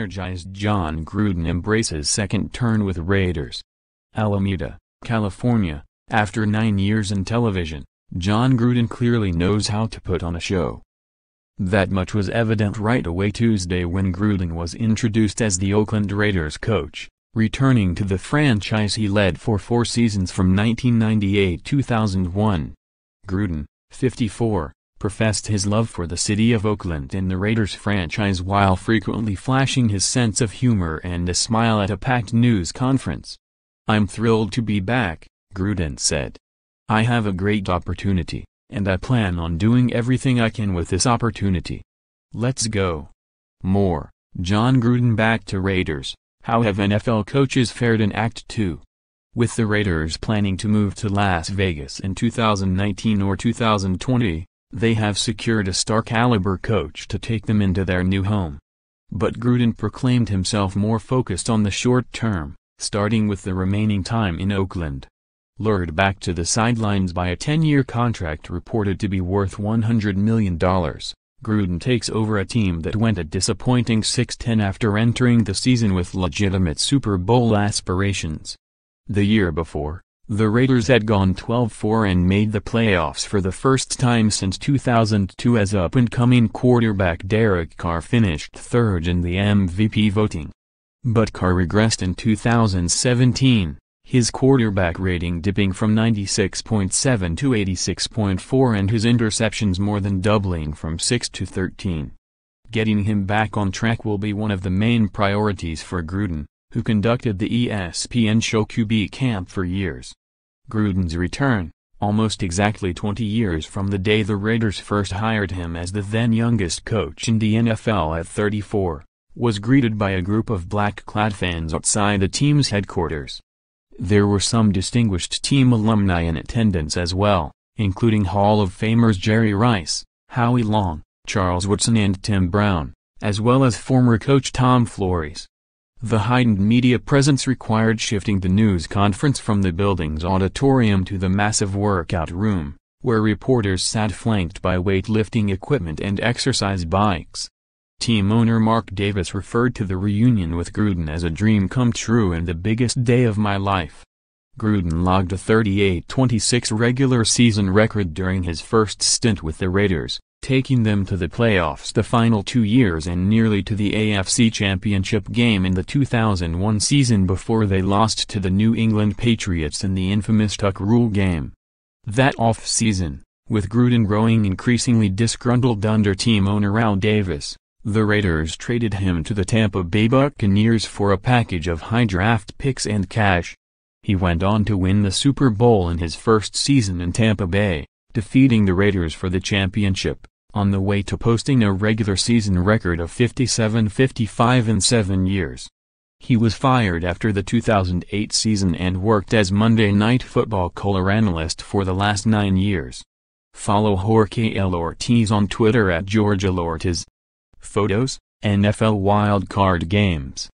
Energized Jon Gruden embraces second turn with Raiders. Alameda, California. After 9 years in television, Jon Gruden clearly knows how to put on a show. That much was evident right away Tuesday when Gruden was introduced as the Oakland Raiders coach, returning to the franchise he led for 4 seasons from 1998-2001. Gruden, 54, professed his love for the city of Oakland and the Raiders franchise while frequently flashing his sense of humor and a smile at a packed news conference. "I'm thrilled to be back," Gruden said. "I have a great opportunity, and I plan on doing everything I can with this opportunity. Let's go." More, Jon Gruden back to Raiders. How have NFL coaches fared in Act 2? With the Raiders planning to move to Las Vegas in 2019 or 2020, they have secured a star-caliber coach to take them into their new home. But Gruden proclaimed himself more focused on the short term, starting with the remaining time in Oakland. Lured back to the sidelines by a 10-year contract reported to be worth $100 million, Gruden takes over a team that went a disappointing 6-10 after entering the season with legitimate Super Bowl aspirations. The year before, the Raiders had gone 12-4 and made the playoffs for the first time since 2002 as up-and-coming quarterback Derek Carr finished third in the MVP voting. But Carr regressed in 2017, his quarterback rating dipping from 96.7 to 86.4 and his interceptions more than doubling from 6 to 13. Getting him back on track will be one of the main priorities for Gruden, who conducted the ESPN show QB Camp for years. Gruden's return, almost exactly 20 years from the day the Raiders first hired him as the then youngest coach in the NFL at 34, was greeted by a group of black-clad fans outside the team's headquarters. There were some distinguished team alumni in attendance as well, including Hall of Famers Jerry Rice, Howie Long, Charles Woodson and Tim Brown, as well as former coach Tom Flores. The heightened media presence required shifting the news conference from the building's auditorium to the massive workout room, where reporters sat flanked by weightlifting equipment and exercise bikes. Team owner Mark Davis referred to the reunion with Gruden as a dream come true and the biggest day of my life. Gruden logged a 38-26 regular season record during his first stint with the Raiders, taking them to the playoffs the final 2 years and nearly to the AFC Championship game in the 2001 season before they lost to the New England Patriots in the infamous Tuck Rule game. That off-season, with Gruden growing increasingly disgruntled under team owner Al Davis, the Raiders traded him to the Tampa Bay Buccaneers for a package of high draft picks and cash. He went on to win the Super Bowl in his first season in Tampa Bay, defeating the Raiders for the championship, on the way to posting a regular season record of 57-55 in 7 years. He was fired after the 2008 season and worked as Monday Night Football color analyst for the last 9 years. Follow Jorge L. Ortiz on Twitter at George L. Ortiz. Photos, NFL Wildcard Games.